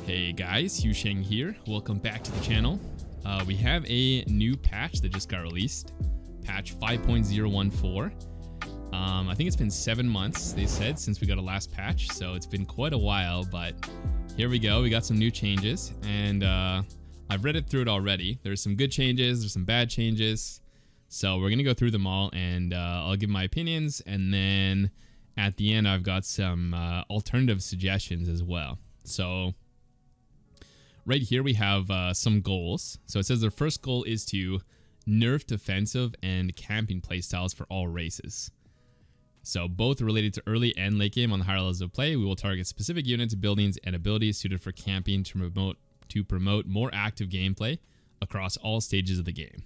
Hey guys, HuShang here. Welcome back to the channel. We have a new patch that just got released. Patch 5.014. I think it's been 7 months, they said, since we got a last patch, so it's been quite a while, but here we go. We got some new changes, and I've read through it already. There's some good changes, there's some bad changes, so we're gonna go through them all, and I'll give my opinions, and then at the end I've got some alternative suggestions as well. So right here we have some goals. So it says their first goal is to nerf defensive and camping playstyles for all races. So both related to early and late game on the higher levels of play. We will target specific units, buildings, and abilities suited for camping to promote more active gameplay across all stages of the game.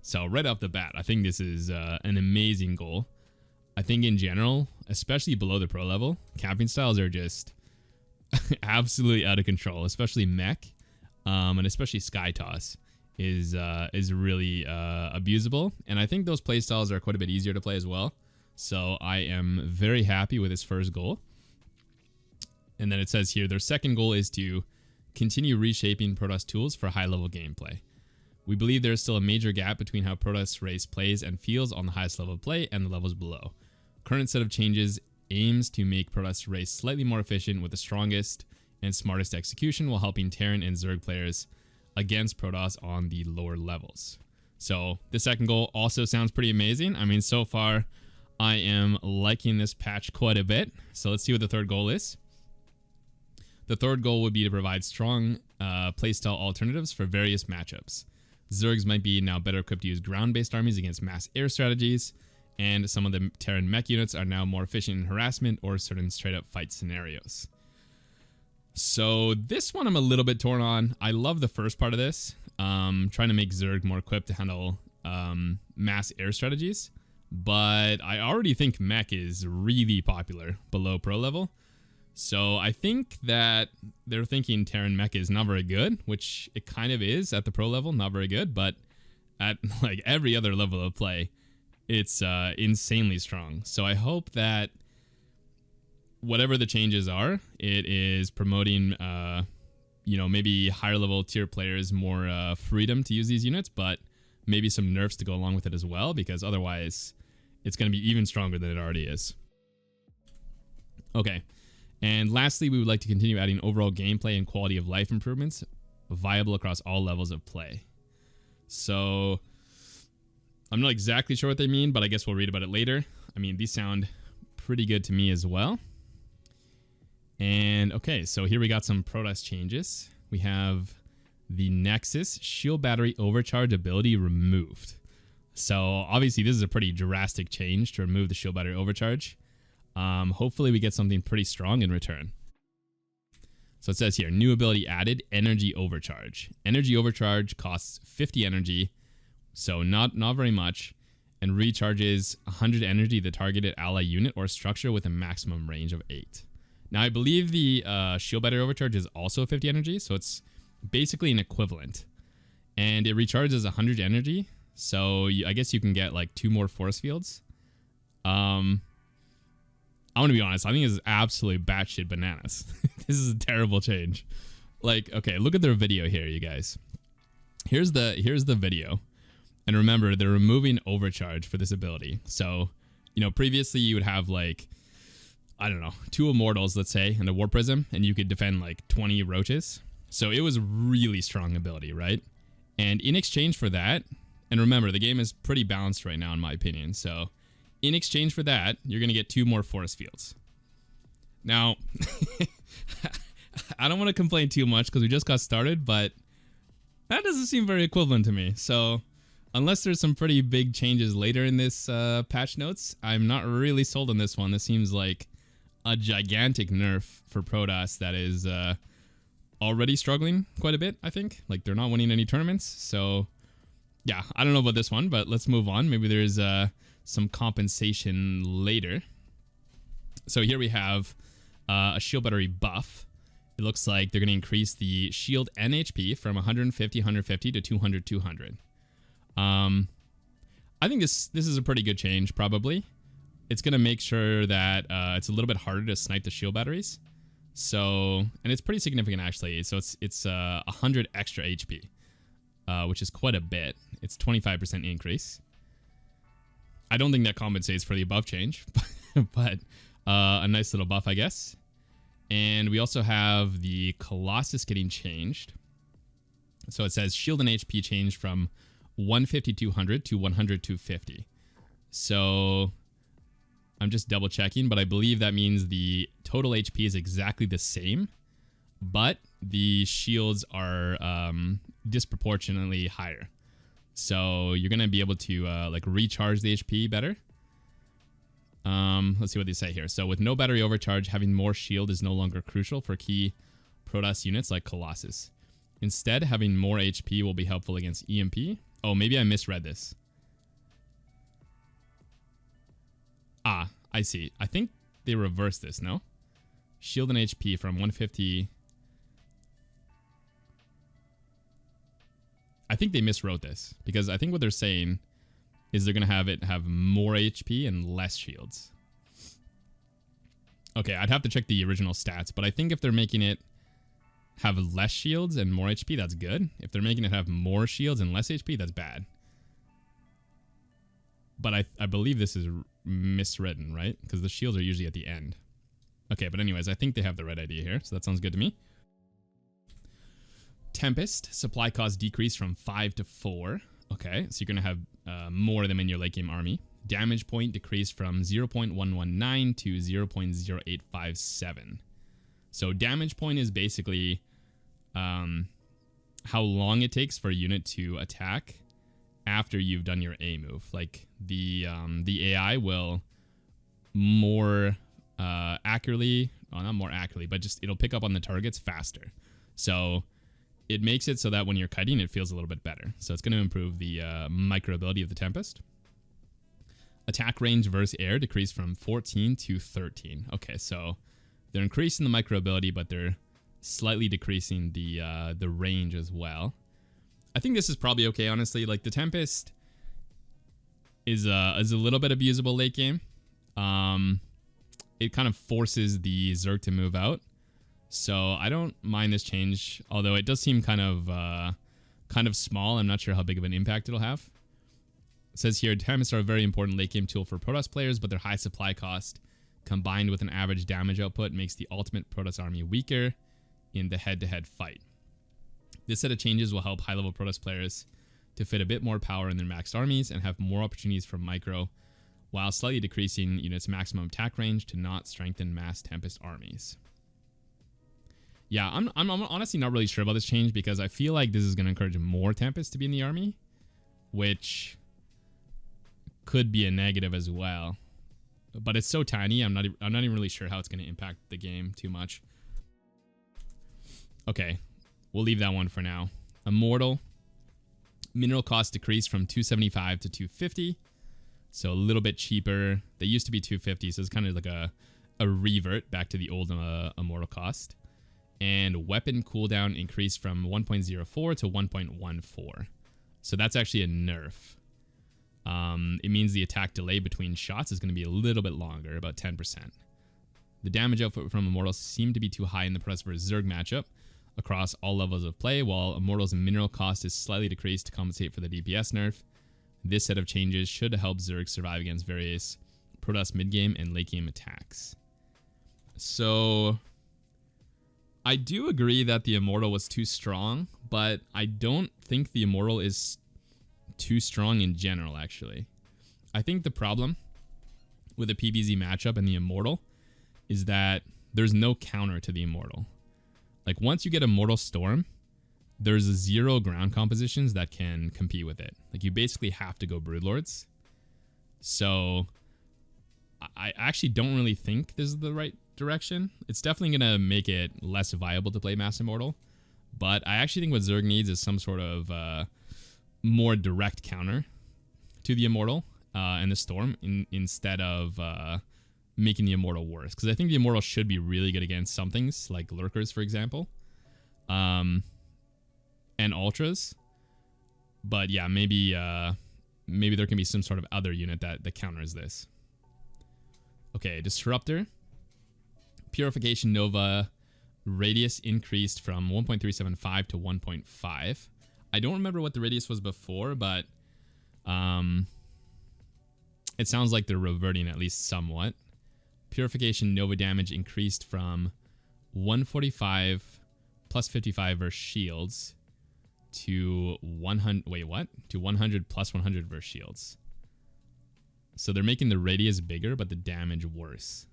So right off the bat, I think this is an amazing goal. I think in general, especially below the pro level, camping styles are just absolutely out of control, especially mech, and especially sky toss is really abusable, and I think those playstyles are quite a bit easier to play as well. So I am very happy with this first goal. And then it says here their second goal is to continue reshaping Protoss tools for high level gameplay. We believe there is still a major gap between how Protoss race plays and feels on the highest level of play and the levels below. Current set of changes aims to make Protoss race slightly more efficient with the strongest and smartest execution while helping Terran and Zerg players against Protoss on the lower levels. So the second goal also sounds pretty amazing. I mean, so far I am liking this patch quite a bit. So let's see what the third goal is. The third goal would be to provide strong playstyle alternatives for various matchups. Zergs might be now better equipped to use ground-based armies against mass air strategies, and some of the Terran mech units are now more efficient in harassment or certain straight-up fight scenarios. So this one I'm a little bit torn on. I love the first part of this, trying to make Zerg more equipped to handle mass air strategies, but I already think mech is really popular below pro level. So I think that they're thinking Terran mech is not very good, which it kind of is at the pro level, not very good, but at like every other level of play, it's insanely strong. So I hope that whatever the changes are, it is promoting, maybe higher level tier players more freedom to use these units, but maybe some nerfs to go along with it as well, because otherwise it's going to be even stronger than it already is. Okay, and lastly, we would like to continue adding overall gameplay and quality of life improvements viable across all levels of play. So I'm not exactly sure what they mean, but I guess we'll read about it later. I mean, these sound pretty good to me as well. And okay, so here we got some Protoss changes. We have the Nexus shield battery overcharge ability removed. So obviously this is a pretty drastic change to remove the shield battery overcharge. Hopefully we get something pretty strong in return. So it says here, new ability added, energy overcharge. Energy overcharge costs 50 energy, so not very much, and recharges 100 energy the targeted ally unit or structure with a maximum range of 8. Now I believe the shield battery overcharge is also 50 energy, so it's basically an equivalent. And it recharges 100 energy, so I guess you can get like 2 more force fields. I'm gonna be honest, I think this is absolutely batshit bananas. This is a terrible change. Like, okay, look at their video here, you guys. Here's the video. And remember, they're removing overcharge for this ability. So, previously you would have like, I don't know, 2 immortals, let's say, and a war prism, and you could defend like 20 roaches. So it was a really strong ability, right? And in exchange for that, and remember, the game is pretty balanced right now in my opinion, so in exchange for that, you're going to get 2 more force fields. Now, I don't want to complain too much because we just got started, but that doesn't seem very equivalent to me. So unless there's some pretty big changes later in this patch notes, I'm not really sold on this one. This seems like a gigantic nerf for Protoss that is already struggling quite a bit, I think. Like, they're not winning any tournaments. So yeah, I don't know about this one, but let's move on. Maybe there's some compensation later. So here we have a shield battery buff. It looks like they're going to increase the shield and HP from 150 to 200. I think this is a pretty good change, probably. It's going to make sure that it's a little bit harder to snipe the shield batteries. So, and it's pretty significant actually. So it's 100 extra HP, which is quite a bit. It's 25% increase. I don't think that compensates for the above change, but a nice little buff, I guess. And we also have the Colossus getting changed. So it says shield and HP changed from 150 200 to 100 250. So I'm just double checking, but I believe that means the total HP is exactly the same, but the shields are disproportionately higher. So you're going to be able to like recharge the HP better. Let's see what they say here. So with no battery overcharge, having more shield is no longer crucial for key Protoss units like Colossus. Instead, having more HP will be helpful against EMP. Oh, maybe I misread this. Ah, I see. I think they reversed this, no? Shield and HP from 150. I think they miswrote this, because I think what they're saying is they're going to have more HP and less shields. Okay, I'd have to check the original stats, but I think if they're making it have less shields and more HP, that's good. If they're making it have more shields and less HP, that's bad. But I believe this is miswritten, right? Because the shields are usually at the end. Okay, but anyways, I think they have the right idea here, so that sounds good to me. Tempest, supply cost decrease from 5 to 4. Okay, so you're going to have more of them in your late game army. Damage point decreased from 0.119 to 0.0857. So damage point is basically how long it takes for a unit to attack after you've done your A move. Like the AI will more accurately, well, not more accurately, but just it'll pick up on the targets faster. So it makes it so that when you're kiting, it feels a little bit better. So it's going to improve the microability of the Tempest. Attack range versus air decreased from 14 to 13. Okay, so they're increasing the microability, but they're slightly decreasing the range as well. I think this is probably okay, honestly. Like the Tempest is a little bit abusable late game. It kind of forces the Zerg to move out. So I don't mind this change, although it does seem kind of small. I'm not sure how big of an impact it'll have. It says here, Tempests are a very important late game tool for Protoss players, but their high supply cost combined with an average damage output makes the ultimate Protoss army weaker in the head-to-head fight. This set of changes will help high-level Protoss players to fit a bit more power in their maxed armies and have more opportunities for micro, while slightly decreasing units' maximum attack range to not strengthen mass Tempest armies. Yeah, I'm honestly not really sure about this change, because I feel like this is going to encourage more Tempests to be in the army, which could be a negative as well. But it's so tiny, I'm not even really sure how it's going to impact the game too much. Okay, we'll leave that one for now. Immortal. Mineral cost decreased from 275 to 250. So a little bit cheaper. They used to be 250, so it's kind of like a revert back to the old Immortal cost. And weapon cooldown increased from 1.04 to 1.14. So that's actually a nerf. It means the attack delay between shots is going to be a little bit longer, about 10%. The damage output from Immortals seemed to be too high in the Protoss vs Zerg matchup across all levels of play, while Immortals' mineral cost is slightly decreased to compensate for the DPS nerf. This set of changes should help Zerg survive against various Protoss mid-game and late-game attacks. So I do agree that the Immortal was too strong, but I don't think the Immortal is too strong in general, actually. I think the problem with the PvZ matchup and the Immortal is that there's no counter to the Immortal. Like, once you get Immortal Storm, there's 0 ground compositions that can compete with it. Like, you basically have to go Broodlords. So I actually don't really think this is the right direction. It's definitely going to make it less viable to play Mass Immortal, but I actually think what Zerg needs is some sort of more direct counter to the Immortal and the Storm instead of making the Immortal worse, because I think the Immortal should be really good against some things like Lurkers, for example, and Ultras. But yeah, maybe there can be some sort of other unit that counters this. Okay, Disruptor. Purification Nova radius increased from 1.375 to 1.5. I don't remember what the radius was before, but it sounds like they're reverting at least somewhat. Purification Nova damage increased from 145 plus 55 versus shields to 100. Wait, what? To 100 plus 100 versus shields. So they're making the radius bigger, but the damage worse.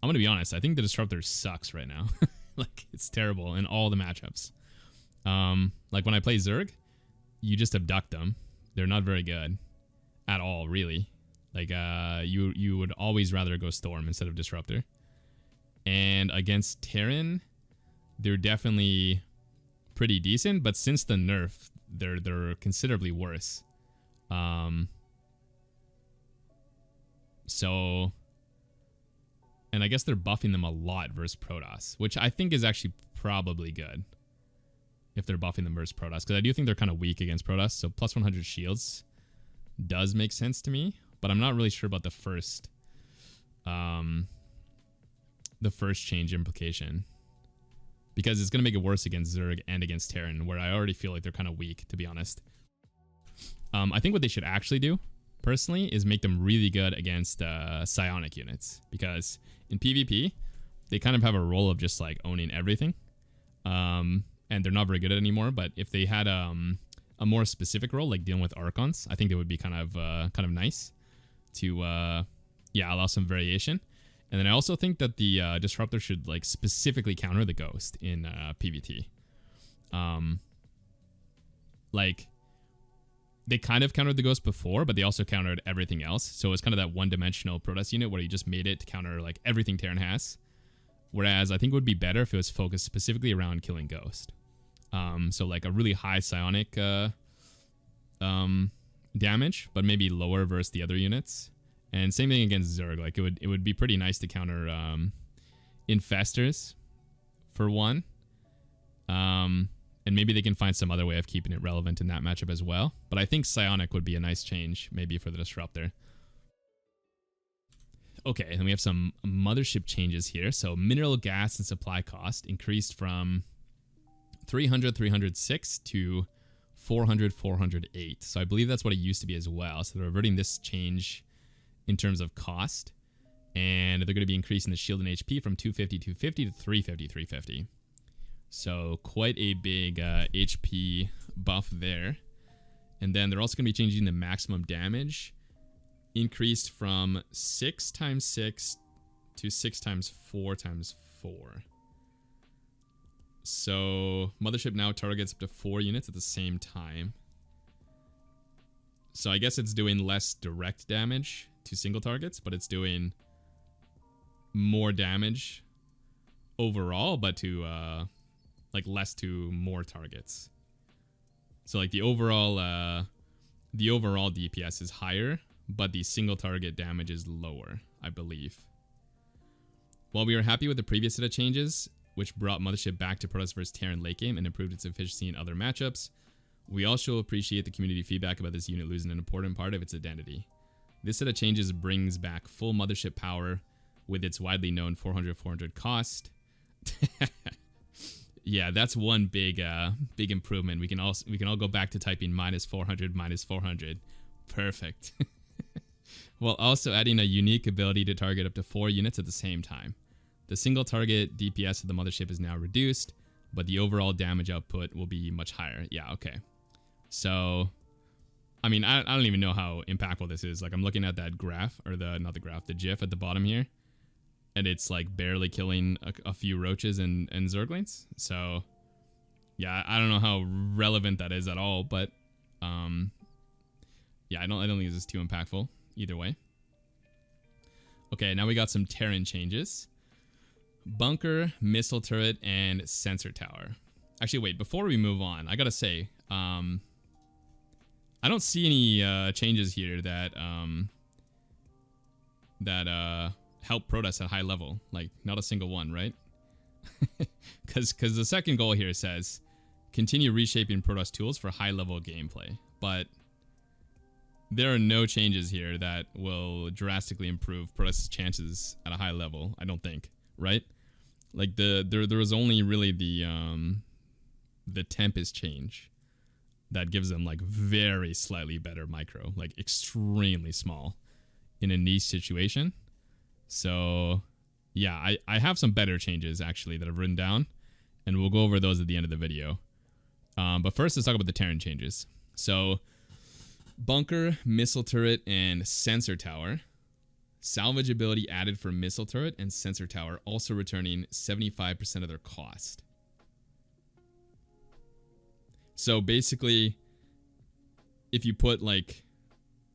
I'm gonna be honest. I think the Disruptor sucks right now. Like, it's terrible in all the matchups. Like when I play Zerg, you just abduct them. They're not very good at all, really. Like, you would always rather go Storm instead of Disruptor. And against Terran, they're definitely pretty decent, but since the nerf, they're considerably worse. So, and I guess they're buffing them a lot versus Protoss, which I think is actually probably good if they're buffing them versus Protoss, because I do think they're kind of weak against Protoss. So plus 100 shields does make sense to me, but I'm not really sure about the first change implication, because it's going to make it worse against Zerg and against Terran, where I already feel like they're kind of weak, to be honest. I think what they should actually do, personally, is make them really good against psionic units, because in PvP, they kind of have a role of just like owning everything, and they're not very good at it anymore. But if they had a more specific role, like dealing with Archons, I think they would be kind of nice to allow some variation. And then I also think that the Disruptor should like specifically counter the Ghost in PvT. Like, they kind of countered the Ghost before, but they also countered everything else. So it's kind of that one-dimensional Protoss unit where you just made it to counter like everything Terran has. Whereas I think it would be better if it was focused specifically around killing Ghost. So like a really high psionic damage, but maybe lower versus the other units. And same thing against Zerg. Like it would be pretty nice to counter Infestors for one. And maybe they can find some other way of keeping it relevant in that matchup as well. But I think Psionic would be a nice change, maybe, for the Disruptor. Okay, then we have some mothership changes here. So mineral gas and supply cost increased from 306 to 408. So I believe that's what it used to be as well. So they're reverting this change in terms of cost. And they're going to be increasing the shield and HP from 250 to 350. So quite a big HP buff there. And then they're also going to be changing the maximum damage, increased from 6 times 6 to 6 times 4 times 4. So mothership now targets up to 4 units at the same time. So I guess it's doing less direct damage to single targets, but it's doing more damage overall, but to like less to more targets. So like the overall DPS is higher, but the single target damage is lower, I believe. While we are happy with the previous set of changes, which brought Mothership back to Protoss vs Terran late game and improved its efficiency in other matchups, we also appreciate the community feedback about this unit losing an important part of its identity. This set of changes brings back full Mothership power with its widely known 400 cost. Yeah, that's one big improvement. We can all go back to typing -400. Perfect. While also adding a unique ability to target up to 4 units at the same time. The single target DPS of the mothership is now reduced, but the overall damage output will be much higher. Yeah, okay. So, I mean, I don't even know how impactful this is. Like, I'm looking at that graph, or the GIF at the bottom here. And it's like barely killing a few roaches and Zerglings. So, yeah, I don't know how relevant that is at all, but yeah, I don't think this is too impactful either way. Okay, now we got some Terran changes. Bunker, missile turret, and sensor tower. Actually, wait, before we move on, I gotta say, I don't see any changes here that help Protoss at high level. Like, not a single one, right? Because the second goal here says continue reshaping Protoss tools for high level gameplay. But there are no changes here that will drastically improve Protoss' chances at a high level, I don't think, right? Like there was only really the Tempest change that gives them like very slightly better micro, like extremely small in a niche situation. So yeah, I have some better changes actually that I've written down, and we'll go over those at the end of the video. But first, let's talk about the Terran changes. So bunker, missile turret, and sensor tower. Salvage ability added for missile turret and sensor tower, also returning 75% of their cost. So basically, if you put like,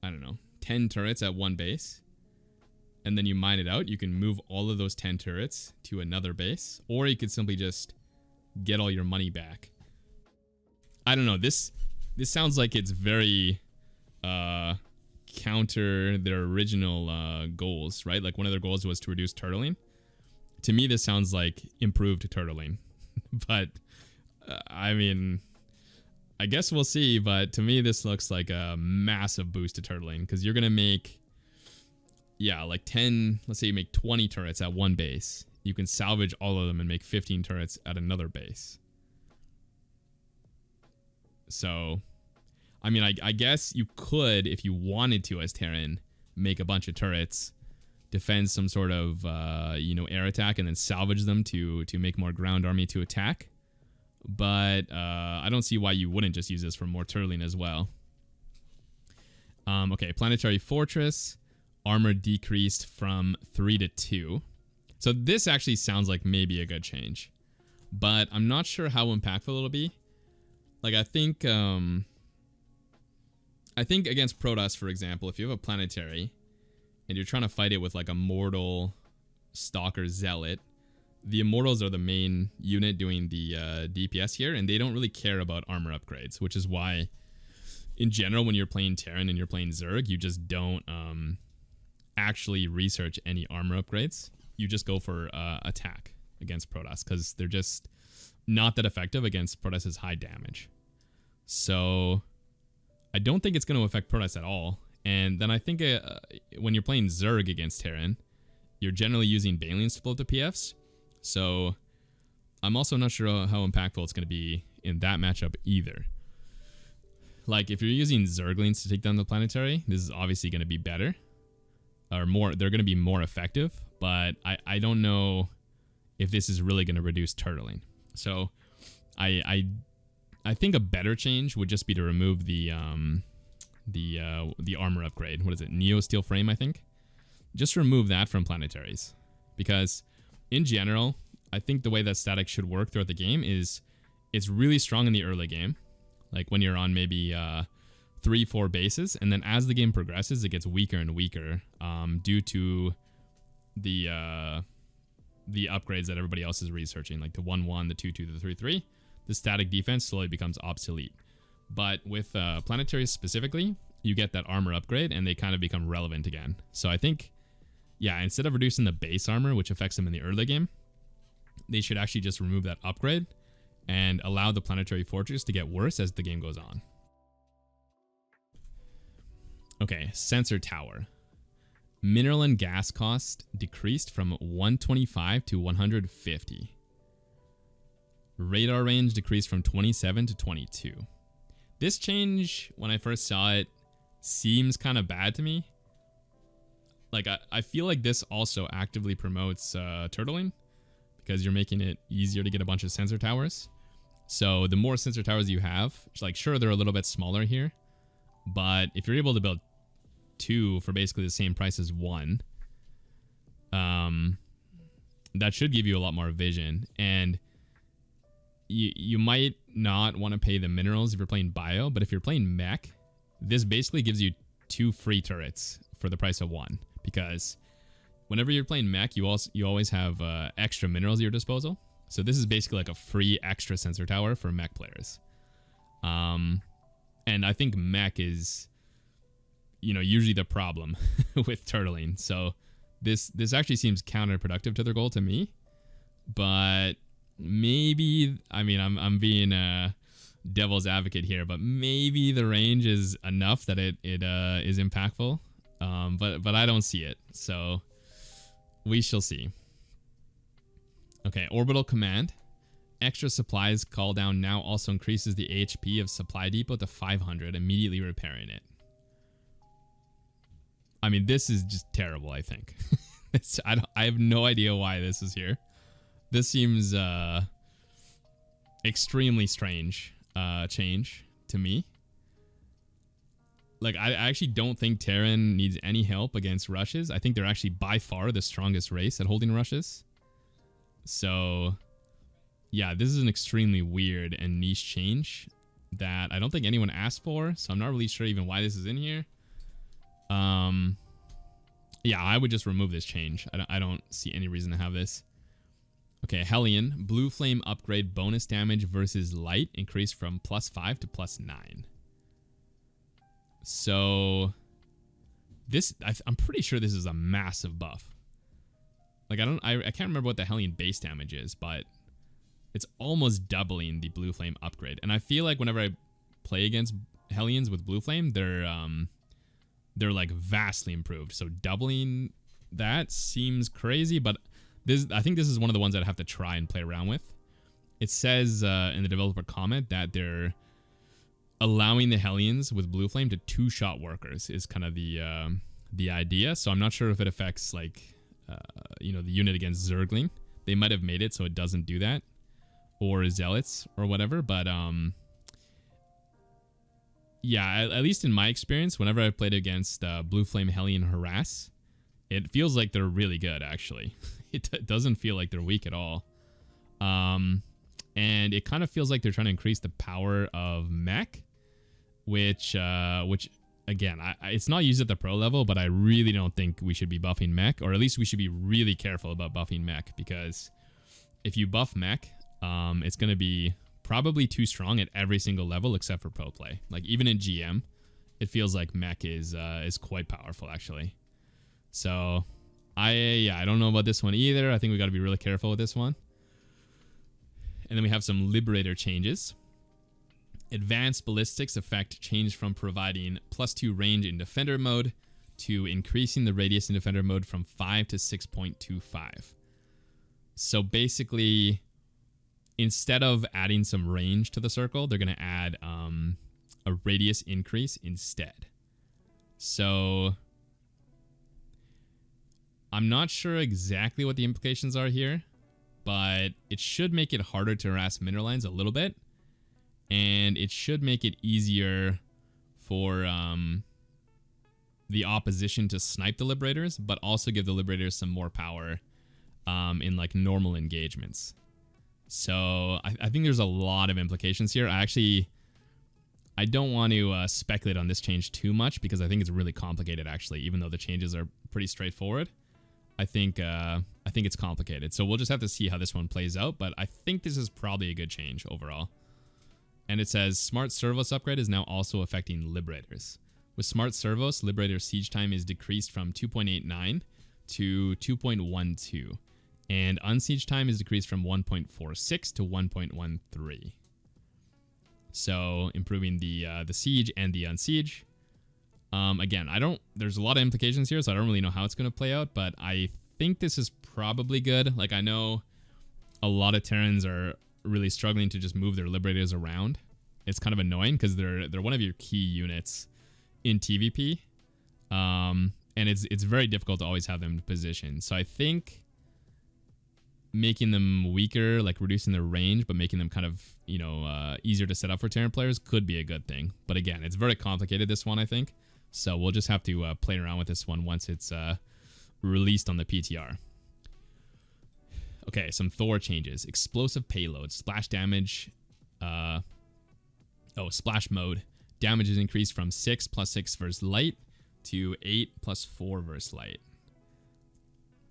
I don't know, 10 turrets at one base, and then you mine it out, you can move all of those 10 turrets to another base, or you could simply just get all your money back. I don't know, this sounds like it's very counter their original goals, right? Like one of their goals was to reduce turtling. To me, this sounds like improved turtling. But I mean, I guess we'll see. But to me, this looks like a massive boost to turtling, because you're gonna make, yeah, like 10. Let's say you make 20 turrets at one base. You can salvage all of them and make 15 turrets at another base. So, I mean, I guess you could, if you wanted to as Terran, make a bunch of turrets, defend some sort of, air attack, and then salvage them to make more ground army to attack. But I don't see why you wouldn't just use this for more turtling as well. Okay, Planetary Fortress. Armor decreased from 3 to 2. So this actually sounds like maybe a good change, but I'm not sure how impactful it'll be. Like, I think against Protoss, for example, if you have a planetary and you're trying to fight it with like a mortal, stalker, zealot, the immortals are the main unit doing the DPS here, and they don't really care about armor upgrades, which is why in general when you're playing Terran and you're playing Zerg, you just don't actually research any armor upgrades. You just go for attack against Protoss, because they're just not that effective against Protoss' high damage. So I don't think it's going to affect Protoss at all. And then I think when you're playing Zerg against Terran, you're generally using Banelings to blow up the PFs. So I'm also not sure how impactful it's going to be in that matchup either. Like, if you're using Zerglings to take down the planetary, this is obviously going to be better. Or more, they're going to be more effective. But I don't know if this is really going to reduce turtling. So I think a better change would just be to remove the armor upgrade. What is it? Neo Steel Frame, I think. Just remove that from planetaries, because in general, I think the way that static should work throughout the game is it's really strong in the early game, like when you're on maybe 3-4 bases, and then as the game progresses, it gets weaker and weaker due to the upgrades that everybody else is researching, like the 1-1, the 2-2, the 3-3. The static defense slowly becomes obsolete. But with planetaries specifically, you get that armor upgrade, and they kind of become relevant again. So I think, yeah, instead of reducing the base armor, which affects them in the early game, they should actually just remove that upgrade and allow the planetary fortress to get worse as the game goes on. Okay, sensor tower. Mineral and gas cost decreased from 125 to 150. Radar range decreased from 27 to 22. This change, when I first saw it, seems kind of bad to me. Like, I feel like this also actively promotes turtling, because you're making it easier to get a bunch of sensor towers. So the more sensor towers you have, like, sure, they're a little bit smaller here, but if you're able to build 2 for basically the same price as 1, that should give you a lot more vision. And you might not want to pay the minerals if you're playing bio, but if you're playing mech, this basically gives you 2 free turrets for the price of 1, because whenever you're playing mech, you always have extra minerals at your disposal. So this is basically like a free extra sensor tower for mech players. And I think mech is, usually the problem with turtling. So this actually seems counterproductive to their goal to me. But maybe, I mean, I'm being devil's advocate here, but maybe the range is enough that it is impactful. But I don't see it, so we shall see. Okay, orbital command. Extra supplies call down now also increases the HP of supply depot to 500, immediately repairing it. I mean, this is just terrible, I think. I have no idea why this is here. This seems extremely strange change to me. Like, I actually don't think Terran needs any help against rushes. I think they're actually by far the strongest race at holding rushes. So, yeah, this is an extremely weird and niche change that I don't think anyone asked for. So I'm not really sure even why this is in here. Yeah, I would just remove this change. I don't see any reason to have this. Okay, Hellion. Blue Flame upgrade bonus damage versus light increased from +5 to +9. So this, I'm pretty sure this is a massive buff. Like, I can't remember what the Hellion base damage is, but it's almost doubling the Blue Flame upgrade. And I feel like whenever I play against Hellions with Blue Flame, they're like vastly improved. So doubling that seems crazy, but I think this is one of the ones that I have to try and play around with. It says in the developer comment that they're allowing the Hellions with Blue Flame to two-shot workers is kind of the idea. So I'm not sure if it affects like the unit against Zergling. They might have made it so it doesn't do that, or Zealots or whatever. But yeah, at least in my experience, whenever I played against Blue Flame Hellion Harass, it feels like they're really good, actually. It doesn't feel like they're weak at all. And it kind of feels like they're trying to increase the power of mech, which again, it's not used at the pro level, but I really don't think we should be buffing mech, or at least we should be really careful about buffing mech, because if you buff mech, it's going to be probably too strong at every single level except for pro play. Like, even in GM, it feels like mech is quite powerful, actually. So I don't know about this one either. I think we got to be really careful with this one. And then we have some Liberator changes. Advanced ballistics effect changed from providing +2 range in defender mode to increasing the radius in defender mode from 5 to 6.25. So basically, instead of adding some range to the circle, they're going to add a radius increase instead. So I'm not sure exactly what the implications are here, but it should make it harder to harass mineral lines a little bit, and it should make it easier for the opposition to snipe the Liberators, but also give the Liberators some more power in like normal engagements. So I think there's a lot of implications here. I don't want to speculate on this change too much, because I think it's really complicated, actually, even though the changes are pretty straightforward. I think it's complicated. So we'll just have to see how this one plays out, but I think this is probably a good change overall. And it says Smart Servos upgrade is now also affecting Liberators. With Smart Servos, Liberator siege time is decreased from 2.89 to 2.12. And unsiege time is decreased from 1.46 to 1.13. So improving the siege and the unsiege. Again, there's a lot of implications here, so I don't really know how it's going to play out, but I think this is probably good. Like, I know a lot of Terrans are really struggling to just move their Liberators around. It's kind of annoying because they're one of your key units in TVP. And it's very difficult to always have them in position. So I think making them weaker, like reducing their range, but making them kind of, easier to set up for Terran players could be a good thing. But again, it's very complicated, this one, I think. So we'll just have to play around with this one once it's released on the PTR. Okay, some Thor changes. Explosive payload. Splash damage. Splash mode. Damage is increased from 6 + 6 versus light to 8 + 4 versus light.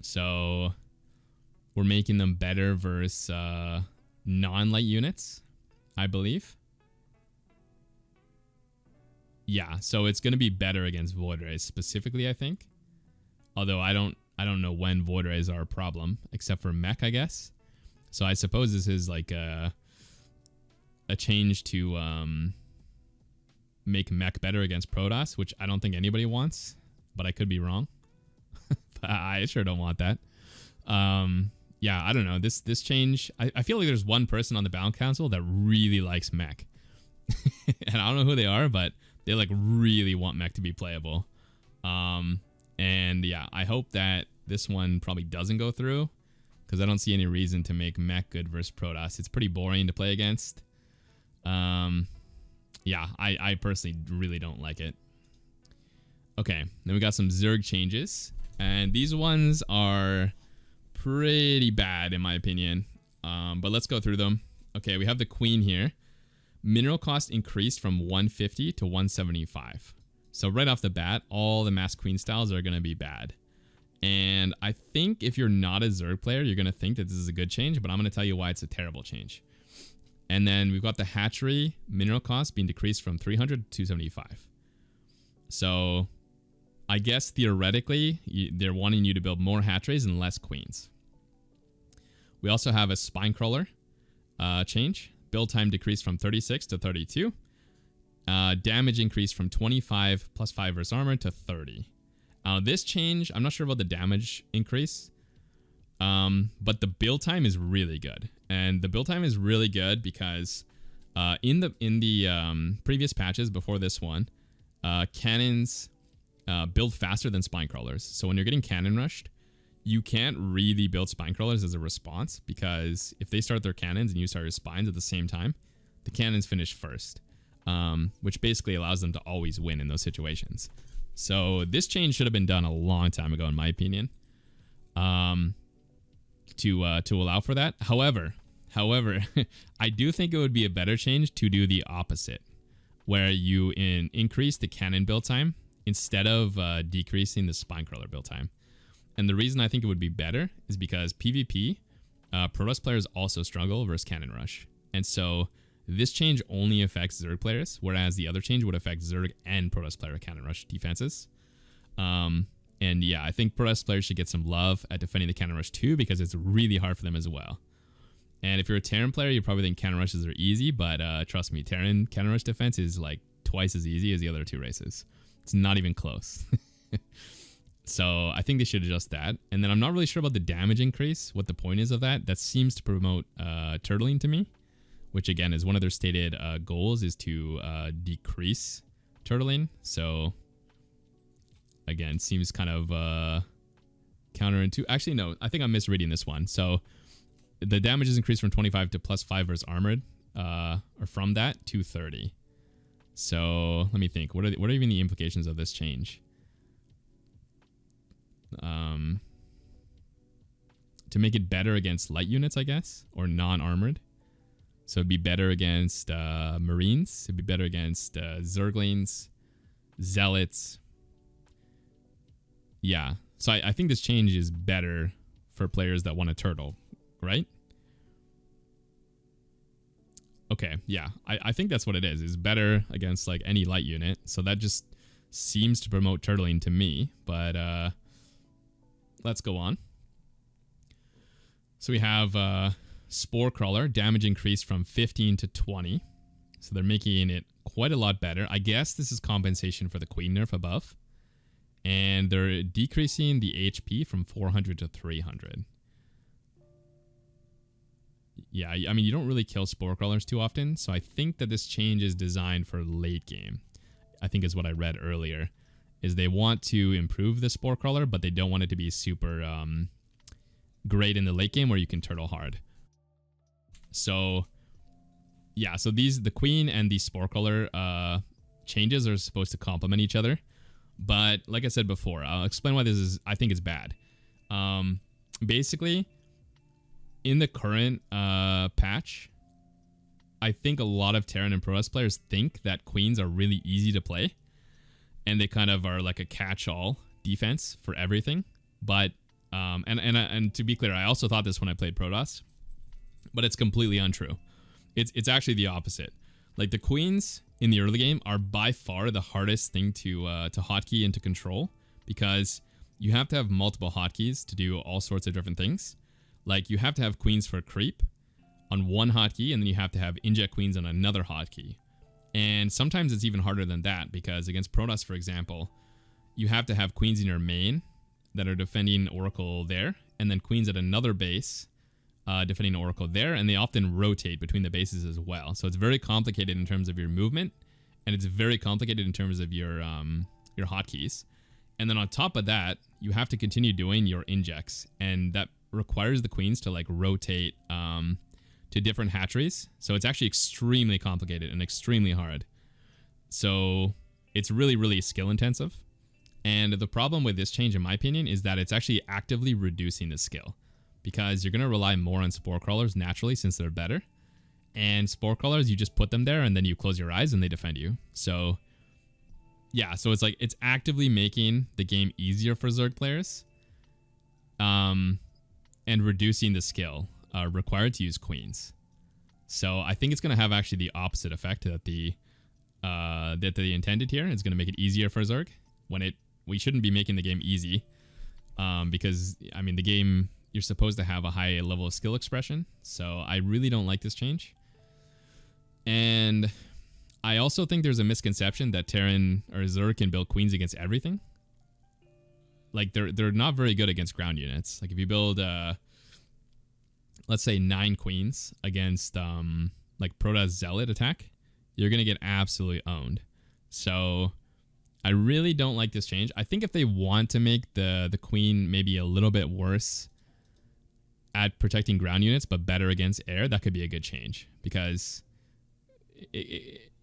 So we're making them better versus non-light units, I believe. Yeah, so it's going to be better against Void Rays specifically, I think. Although I don't know when Void Rays are a problem, except for mech, I guess. So I suppose this is like a change to make mech better against Protoss, which I don't think anybody wants, but I could be wrong. But I sure don't want that. Yeah, I don't know. This change, I feel like there's one person on the Bound Council that really likes mech. And I don't know who they are, but they like really want mech to be playable. And yeah, I hope that this one probably doesn't go through, because I don't see any reason to make mech good versus Protoss. It's pretty boring to play against. Yeah, I personally really don't like it. Okay, then we got some Zerg changes, and these ones are pretty bad in my opinion. But let's go through them. Okay, we have the Queen here. Mineral cost increased from 150 to 175. So right off the bat, all the mass Queen styles are going to be bad. And I think if you're not a Zerg player, you're going to think that this is a good change, but I'm going to tell you why it's a terrible change. And then we've got the hatchery mineral cost being decreased from 300 to 275. So I guess theoretically, they're wanting you to build more hatcheries and less queens. We also have a spine crawler change. Build time decreased from 36 to 32. Damage increased from 25 plus 5 versus armor to 30. This change, I'm not sure about the damage increase, but the build time is really good. And the build time is really good because in the previous patches before this one, cannons build faster than spine crawlers. So when you're getting cannon rushed, you can't really build spine crawlers as a response, because if they start their cannons and you start your spines at the same time, the cannons finish first, which basically allows them to always win in those situations. So this change should have been done a long time ago, in my opinion, to allow for that. However, I do think it would be a better change to do the opposite, where you increase the cannon build time instead of decreasing the spine crawler build time. And the reason I think it would be better is because PvP, Protoss players also struggle versus cannon rush. And so this change only affects Zerg players, whereas the other change would affect Zerg and Protoss player cannon rush defenses. And yeah, I think Protoss players should get some love at defending the cannon rush too, because it's really hard for them as well. And if you're a Terran player, you probably think cannon rushes are easy, but trust me, Terran cannon rush defense is like twice as easy as the other two races. It's not even close. So I think they should adjust that. And then I'm not really sure about the damage increase, what the point is of that. That seems to promote turtling to me, which again is one of their stated goals, is to decrease turtling. So again, seems kind of counterintuitive. Actually, no, I think I'm misreading this one. So the damage is increased from 25 to plus 5 versus armored, or from that to 30. So let me think. What are even the implications of this change? To make it better against light units, I guess, or non-armored. So it'd be better against Marines. It'd be better against Zerglings, Zealots. Yeah. So I think this change is better for players that want to turtle, right? Okay, yeah. I think that's what it is. It's better against like any light unit. So that just seems to promote turtling to me. But let's go on. So we have Spore Crawler, damage increased from 15 to 20. So they're making it quite a lot better. I guess this is compensation for the Queen nerf above. And they're decreasing the HP from 400 to 300. Yeah, I mean, you don't really kill Spore Crawlers too often, so I think that this change is designed for late game. I think is what I read earlier, is they want to improve the Spore Crawler, but they don't want it to be super great in the late game where you can turtle hard. So yeah, so the Queen and the Spore Crawler changes are supposed to complement each other. But like I said before, I'll explain why this is, I think it's bad. Basically, in the current patch, I think a lot of Terran and Protoss players think that Queens are really easy to play, and they kind of are like a catch-all defense for everything. But and to be clear, I also thought this when I played Protoss, but it's completely untrue. It's actually the opposite. Like the Queens in the early game are by far the hardest thing to hotkey and to control, because you have to have multiple hotkeys to do all sorts of different things. Like you have to have Queens for creep, on one hotkey, and then you have to have inject queens on another hotkey. And sometimes it's even harder than that, because against Protoss, for example, you have to have queens in your main that are defending Oracle there, and then queens at another base defending Oracle there, and they often rotate between the bases as well. So it's very complicated in terms of your movement, and it's very complicated in terms of your hotkeys. And then on top of that, you have to continue doing your injects, and that requires the queens to like rotate to different hatcheries. So it's actually extremely complicated and extremely hard. So it's really, really skill intensive. And the problem with this change, in my opinion, is that it's actually actively reducing the skill, because you're going to rely more on spore crawlers naturally since they're better. And spore crawlers, you just put them there and then you close your eyes and they defend you. So yeah, so it's like it's actively making the game easier for Zerg players, and reducing the skill required to use queens. So I think it's going to have actually the opposite effect that they intended here. It's going to make it easier for Zerg when we shouldn't be making the game easy, because I mean the game, you're supposed to have a high level of skill expression. So I really don't like this change. And I also think there's a misconception that Terran or Zerg can build queens against everything. Like they're not very good against ground units. Like if you build let's say 9 queens against like Protoss Zealot attack, you're gonna get absolutely owned. So I really don't like this change. I think if they want to make the queen maybe a little bit worse at protecting ground units but better against air, that could be a good change, because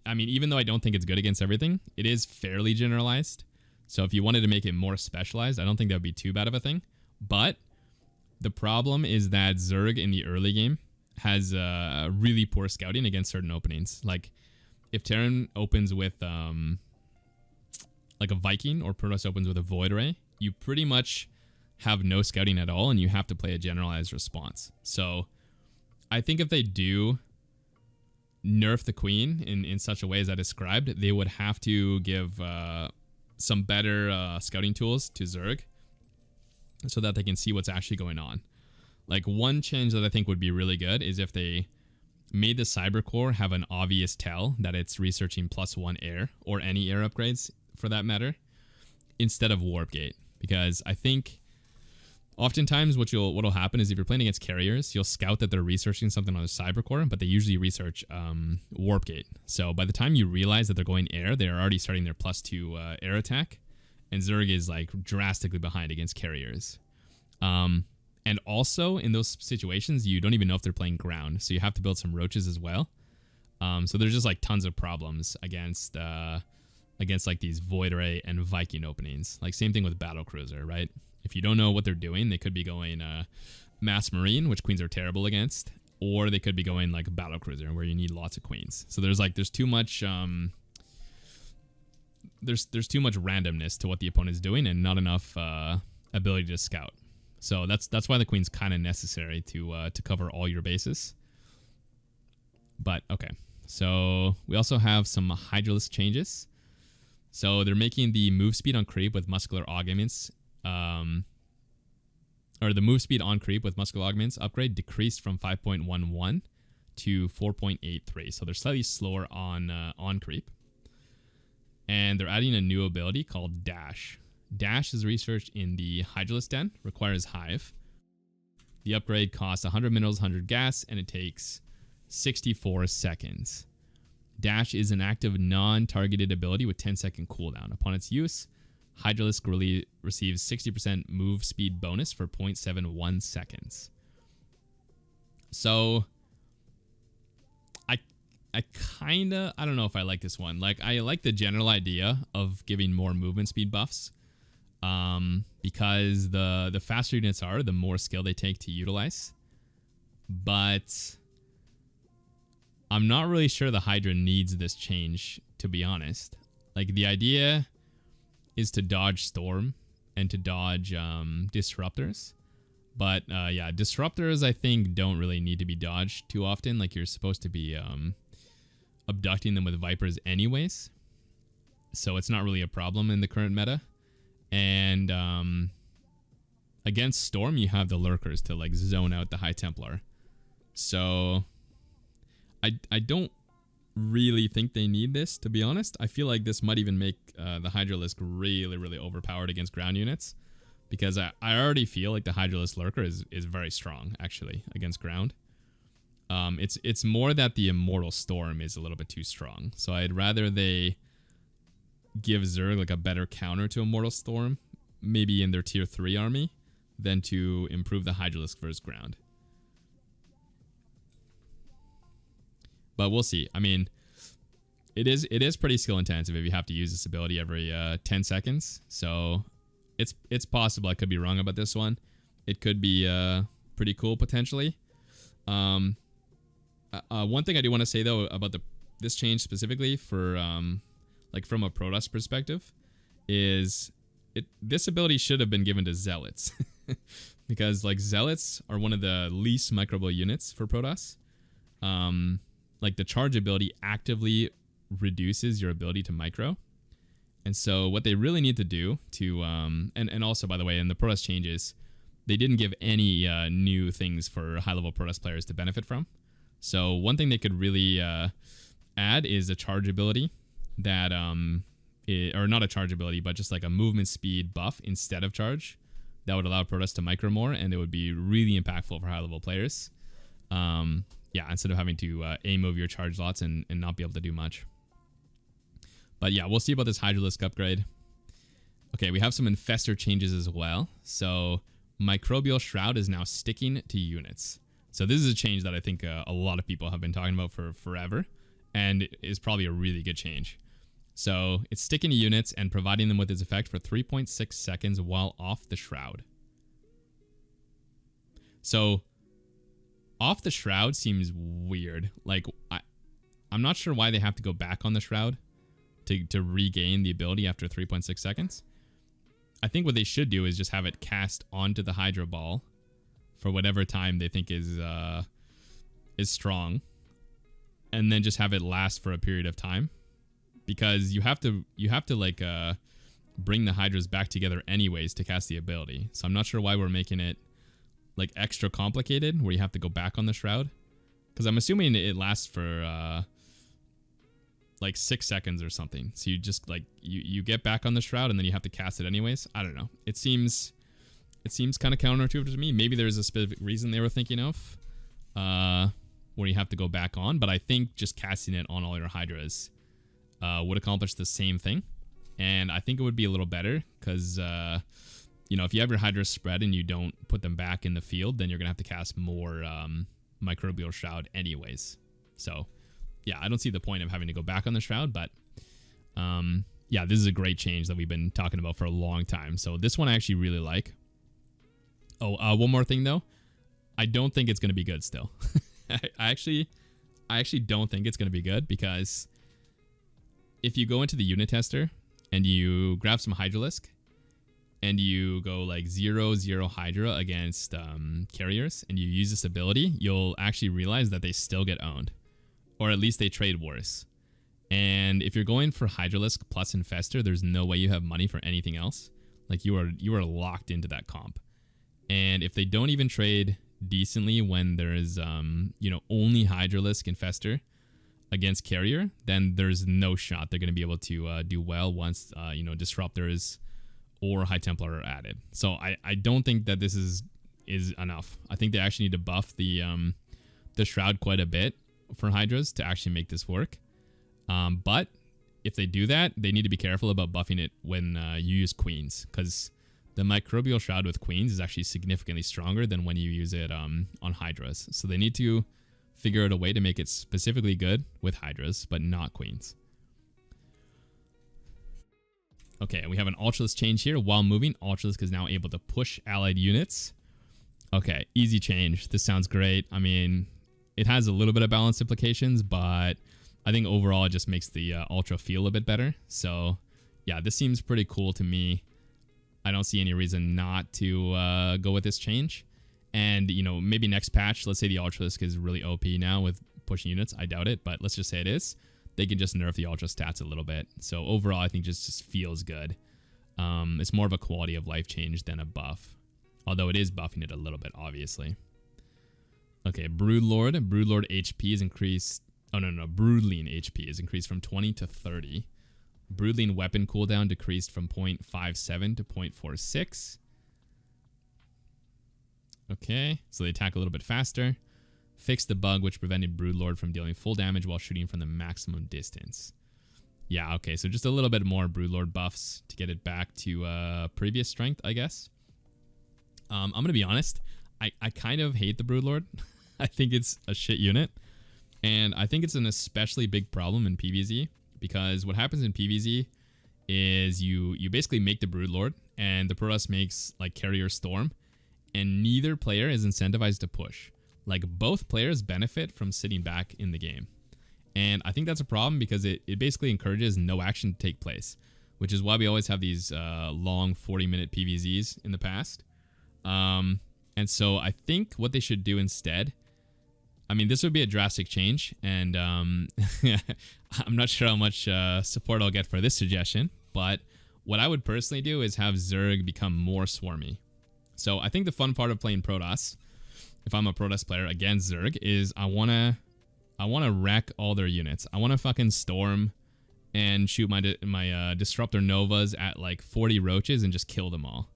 I mean, even though I don't think it's good against everything, it is fairly generalized. So if you wanted to make it more specialized, I don't think that would be too bad of a thing. But the problem is that Zerg in the early game has really poor scouting against certain openings. Like if Terran opens with like a Viking, or Protoss opens with a Void Ray, you pretty much have no scouting at all, and you have to play a generalized response. So I think if they do nerf the queen in such a way as I described, they would have to give some better scouting tools to Zerg so that they can see what's actually going on. Like one change that I think would be really good is if they made the Cyber Core have an obvious tell that it's researching +1 air, or any air upgrades for that matter, instead of Warp Gate. Because I think oftentimes what'll happen is if you're playing against carriers, you'll scout that they're researching something on the Cyber Core, but they usually research Warp Gate. So by the time you realize that they're going air, they're already starting their +2 air attack, and Zerg is like drastically behind against carriers. And also in those situations, you don't even know if they're playing ground, so you have to build some roaches as well. So there's just like tons of problems against like these Void Ray and Viking openings. Like same thing with Battlecruiser, right? If you don't know what they're doing, they could be going Mass Marine, which queens are terrible against, or they could be going like Battlecruiser, where you need lots of queens. So there's too much there's too much randomness to what the opponent's doing, and not enough ability to scout. So that's why the queen's kind of necessary to cover all your bases. But okay, so we also have some Hydralisk changes. So they're making the move speed on creep with muscular augments, or the move speed on creep with muscular augments upgrade decreased from 5.11 to 4.83. So they're slightly slower on creep. And they're adding a new ability called Dash. Dash is researched in the Hydralisk Den, requires Hive. The upgrade costs 100 minerals, 100 gas, and it takes 64 seconds. Dash is an active non-targeted ability with 10-second cooldown. Upon its use, Hydralisk receives 60% move speed bonus for 0.71 seconds. So I don't know if I like this one. Like I like the general idea of giving more movement speed buffs, because the faster units are, the more skill they take to utilize. But I'm not really sure the Hydra needs this change, to be honest. Like the idea is to dodge Storm and to dodge Disruptors. But yeah, Disruptors I think don't really need to be dodged too often. Like you're supposed to be abducting them with Vipers anyways. So it's not really a problem in the current meta. And against Storm, you have the Lurkers to like zone out the High Templar. So I don't really think they need this, to be honest. I feel like this might even make the Hydralisk really, really overpowered against ground units, because I already feel like the Hydralisk Lurker is very strong, actually, against ground. It's more that the Immortal Storm is a little bit too strong. So I'd rather they give Zerg like a better counter to Immortal Storm, maybe in their tier 3 army, than to improve the Hydralisk versus ground. But we'll see. I mean, it is pretty skill intensive if you have to use this ability every 10 seconds. So it's possible I could be wrong about this one. It could be pretty cool potentially. One thing I do want to say though about this change specifically for like from a Protoss perspective is this ability should have been given to Zealots because like Zealots are one of the least microbial units for Protoss. Like the charge ability actively reduces your ability to micro. And so what they really need to do to, and also by the way, in the Protoss changes, they didn't give any new things for high level Protoss players to benefit from. So one thing they could really add is a charge ability that, or not a charge ability, but just like a movement speed buff instead of charge. That would allow Protoss to micro more, and it would be really impactful for high level players. Yeah, instead of having to move your charge lots and not be able to do much. But yeah, we'll see about this Hydralisk upgrade. Okay, we have some Infestor changes as well. So Microbial Shroud is now sticking to units. So this is a change that I think a lot of people have been talking about for forever, and is probably a really good change. So it's sticking to units and providing them with its effect for 3.6 seconds while off the Shroud. So off the Shroud seems weird. Like, I'm not sure why they have to go back on the Shroud to regain the ability after 3.6 seconds. I think what they should do is just have it cast onto the Hydra Ball for whatever time they think is strong, and then just have it last for a period of time, because you have to like bring the Hydras back together anyways to cast the ability. So I'm not sure why we're making it like extra complicated where you have to go back on the Shroud, because I'm assuming it lasts for like 6 seconds or something. So you just like you get back on the Shroud and then you have to cast it anyways. I don't know. It seems kind of counterintuitive to me. Maybe there's a specific reason they were thinking of where you have to go back on, but I think just casting it on all your Hydras would accomplish the same thing, and I think it would be a little better because you know, if you have your Hydra spread and you don't put them back in the field, then you're going to have to cast more Microbial Shroud anyways. So, yeah, I don't see the point of having to go back on the Shroud, but yeah, this is a great change that we've been talking about for a long time. So this one I actually really like. Oh, one more thing, though. I don't think it's going to be good still. I actually don't think it's going to be good, because if you go into the unit tester and you grab some Hydralisk, and you go like 0-0 Hydra against carriers, and you use this ability, you'll actually realize that they still get owned. Or at least they trade worse. And if you're going for Hydralisk plus Infestor, there's no way you have money for anything else. Like you are locked into that comp. And if they don't even trade decently when there's you know, only Hydralisk Infestor against carrier, then there's no shot they're going to be able to do well once you know, Disruptors or High Templar are added. So I don't think that this is enough. I think they actually need to buff the Shroud quite a bit for Hydras to actually make this work. But if they do that, they need to be careful about buffing it when you use Queens, because the Microbial Shroud with Queens is actually significantly stronger than when you use it on Hydras. So they need to figure out a way to make it specifically good with Hydras, but not Queens. Okay, we have an Ultralisk change here. While moving, Ultralisk is now able to push allied units. Okay, easy change. This sounds great. I mean, it has a little bit of balance implications, but I think overall it just makes the Ultra feel a bit better. So, yeah, this seems pretty cool to me. I don't see any reason not to go with this change. And, you know, maybe next patch, let's say the Ultralisk is really OP now with pushing units. I doubt it, but let's just say it is. They can just nerf the Ultra stats a little bit. So overall, I think just feels good. It's more of a quality of life change than a buff. Although it is buffing it a little bit, obviously. Okay, Broodlord HP is increased. Oh, no. Broodling HP is increased from 20 to 30. Broodling weapon cooldown decreased from 0.57 to 0.46. Okay, so they attack a little bit faster. Fixed the bug which prevented Broodlord from dealing full damage while shooting from the maximum distance. Yeah, okay, so just a little bit more Broodlord buffs to get it back to previous strength, I guess. I'm going to be honest. I kind of hate the Broodlord. I think it's a shit unit. And I think it's an especially big problem in PvZ. Because what happens in PvZ is you basically make the Broodlord. And the Protoss makes like Carrier Storm. And neither player is incentivized to push. Like both players benefit from sitting back in the game. And I think that's a problem because it basically encourages no action to take place. Which is why we always have these long 40-minute PvZs in the past. And so I think what they should do instead, I mean, this would be a drastic change, and I'm not sure how much support I'll get for this suggestion, but what I would personally do is have Zerg become more swarmy. So I think the fun part of playing Protoss, if I'm a Protoss player against Zerg, is I wanna wreck all their units. I wanna fucking storm and shoot my Disruptor Novas at like 40 roaches and just kill them all.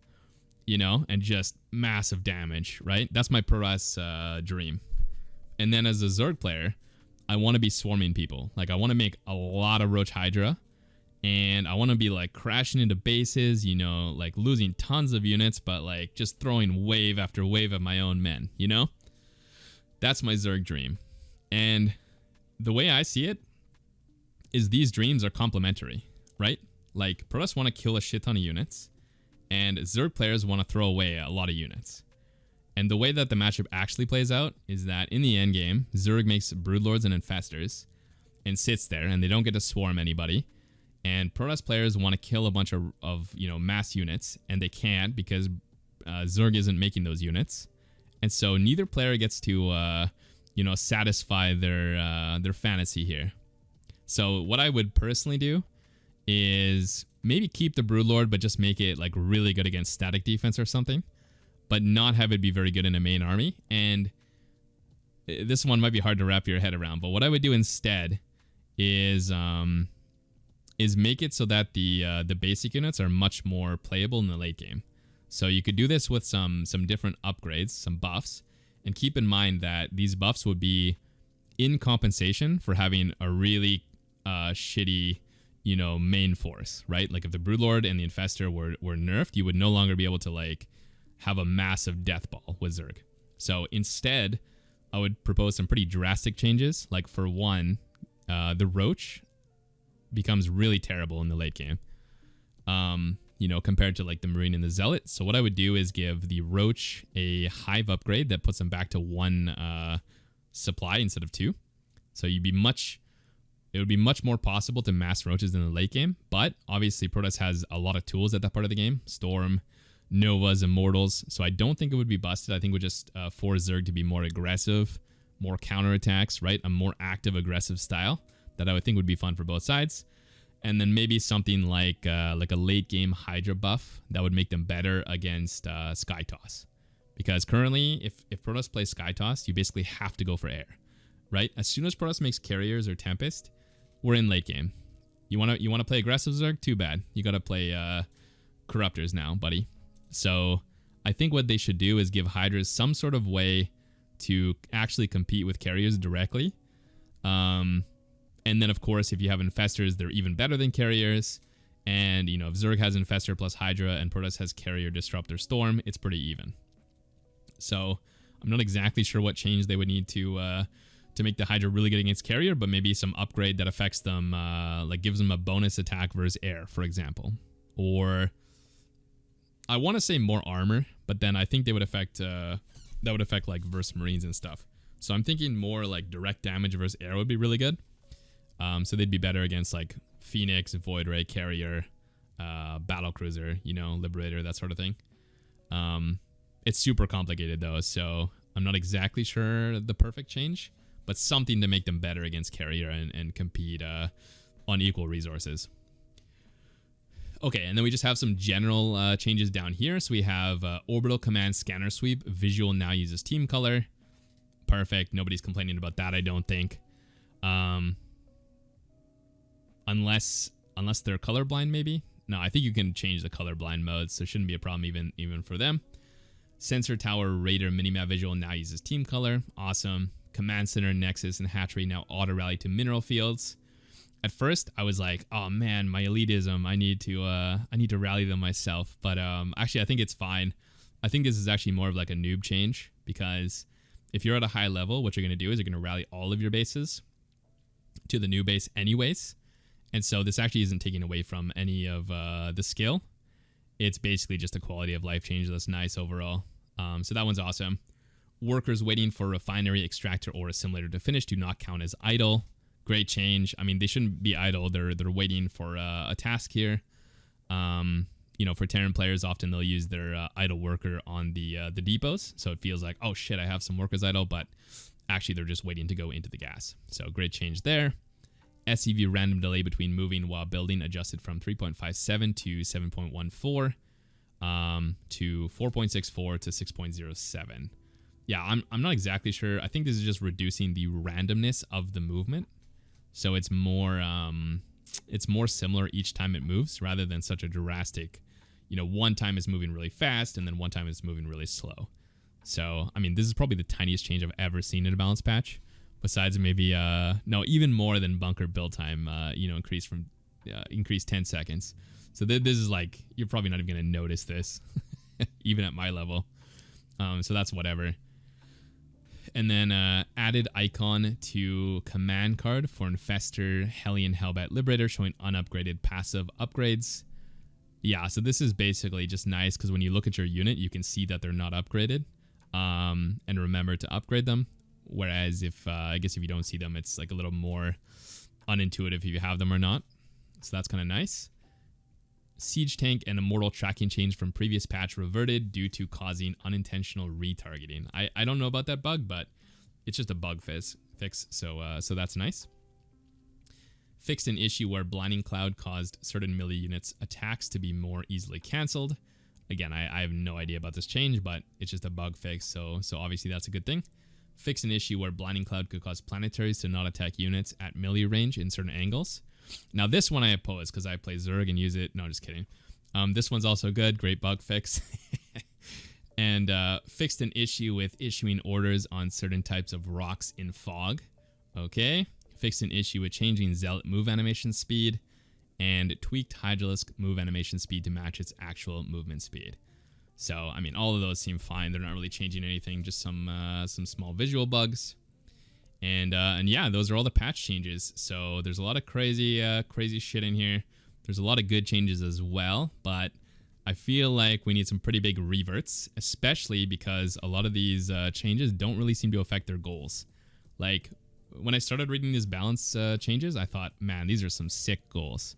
You know, and just massive damage, right? That's my Protoss dream. And then as a Zerg player, I want to be swarming people. Like, I want to make a lot of Roach Hydra. And I want to be, like, crashing into bases, you know, like, losing tons of units, but, like, just throwing wave after wave of my own men, you know? That's my Zerg dream. And the way I see it is these dreams are complementary, right? Like, Protoss want to kill a shit ton of units. And Zerg players want to throw away a lot of units. And the way that the matchup actually plays out is that in the end game, Zerg makes Broodlords and Infestors and sits there, and they don't get to swarm anybody. And Protoss players want to kill a bunch of you know, mass units, and they can't because Zerg isn't making those units. And so neither player gets to you know, satisfy their fantasy here. So what I would personally do is maybe keep the Broodlord, but just make it like really good against static defense or something, but not have it be very good in a main army. And this one might be hard to wrap your head around, but what I would do instead is make it so that the basic units are much more playable in the late game. So you could do this with some different upgrades, some buffs, and keep in mind that these buffs would be in compensation for having a really shitty, you know, main force, right? Like if the Broodlord and the Infestor were nerfed, you would no longer be able to like have a massive death ball with Zerg. So instead, I would propose some pretty drastic changes. Like for one, the Roach becomes really terrible in the late game, you know, compared to like the Marine and the Zealot. So what I would do is give the Roach a Hive upgrade that puts them back to 1 supply instead of 2. So it would be much more possible to mass Roaches in the late game, but obviously Protoss has a lot of tools at that part of the game. Storm, Novas, Immortals, so I don't think it would be busted. I think it would just force Zerg to be more aggressive, more counterattacks, right? A more active, aggressive style that I would think would be fun for both sides. And then maybe something like a late game Hydra buff that would make them better against Sky Toss. Because currently, if Protoss plays Sky Toss, you basically have to go for air, right? As soon as Protoss makes Carriers or Tempest, we're in late game. You wanna play aggressive Zerg? Too bad. You gotta play Corruptors now, buddy. So I think what they should do is give Hydras some sort of way to actually compete with Carriers directly. And then of course, if you have Infestors, they're even better than Carriers. And you know, if Zerg has Infestor plus Hydra and Protoss has Carrier, Disruptor, Storm, it's pretty even. So I'm not exactly sure what change they would need to make the Hydra really good against Carrier, but maybe some upgrade that affects them, like gives them a bonus attack versus air, for example. Or I want to say more armor, but then I think they would affect like versus Marines and stuff. So I'm thinking more like direct damage versus air would be really good. So they'd be better against like Phoenix, Void Ray, Carrier, Battlecruiser, you know, Liberator, that sort of thing. It's super complicated though, so I'm not exactly sure the perfect change, but something to make them better against Carrier and compete on equal resources. Okay, and then we just have some general changes down here. So we have Orbital Command Scanner Sweep. Visual now uses Team Color. perfect. Nobody's complaining about that, I don't think. Unless they're colorblind, maybe. No, I think you can change the colorblind modes, so it shouldn't be a problem even for them. Sensor Tower Raider minimap visual now uses team color. Awesome. Command Center, Nexus, and Hatchery now auto rally to mineral fields. At first, I was like, oh man, my elitism, I need to rally them myself. But actually, I think it's fine. I think this is actually more of like a noob change, because if you're at a high level, what you're going to do is you're going to rally all of your bases to the new base anyways. And so this actually isn't taking away from any of the skill. It's basically just a quality of life change that's nice overall. So that one's awesome. Workers waiting for refinery, extractor, or assimilator to finish do not count as idle. Great change. I mean, they shouldn't be idle. They're waiting for a task here. You know, for Terran players, often they'll use their idle worker on the depots. So it feels like, oh shit, I have some workers idle, but actually they're just waiting to go into the gas. So great change there. SEV random delay between moving while building adjusted from 3.57 to 7.14 to 4.64 to 6.07. Yeah, I'm not exactly sure. I think this is just reducing the randomness of the movement. So it's more similar each time it moves rather than such a drastic, you know, one time it's moving really fast and then one time it's moving really slow. So, I mean, this is probably the tiniest change I've ever seen in a balance patch. Besides maybe, no, even more than bunker build time, you know, increased 10 seconds. So this is like, you're probably not even going to notice this, even at my level. So that's whatever. And then added icon to command card for Infestor, Hellion, Hellbat, Liberator, showing unupgraded passive upgrades. Yeah, so this is basically just nice because when you look at your unit, you can see that they're not upgraded. And remember to upgrade them. Whereas if I guess if you don't see them, it's like a little more unintuitive if you have them or not. So that's kind of nice. Siege tank and immortal tracking change from previous patch reverted due to causing unintentional retargeting. I don't know about that bug, but it's just a bug fix. So that's nice. Fixed an issue where Blinding Cloud caused certain melee units attacks to be more easily cancelled. Again, I have no idea about this change, but it's just a bug fix, so obviously that's a good thing. Fix an issue where Blinding Cloud could cause planetaries to not attack units at melee range in certain angles. Now this one I oppose because I play Zerg and use it. No, just kidding. This one's also good. Great bug fix. And fixed an issue with issuing orders on certain types of rocks in fog. Okay. Fixed an issue with changing Zealot move animation speed. And tweaked Hydralisk move animation speed to match its actual movement speed. So, I mean, all of those seem fine. They're not really changing anything, just some small visual bugs. And yeah, those are all the patch changes. So there's a lot of crazy shit in here. There's a lot of good changes as well, but I feel like we need some pretty big reverts, especially because a lot of these changes don't really seem to affect their goals. Like, when I started reading these balance changes, I thought, man, these are some sick goals.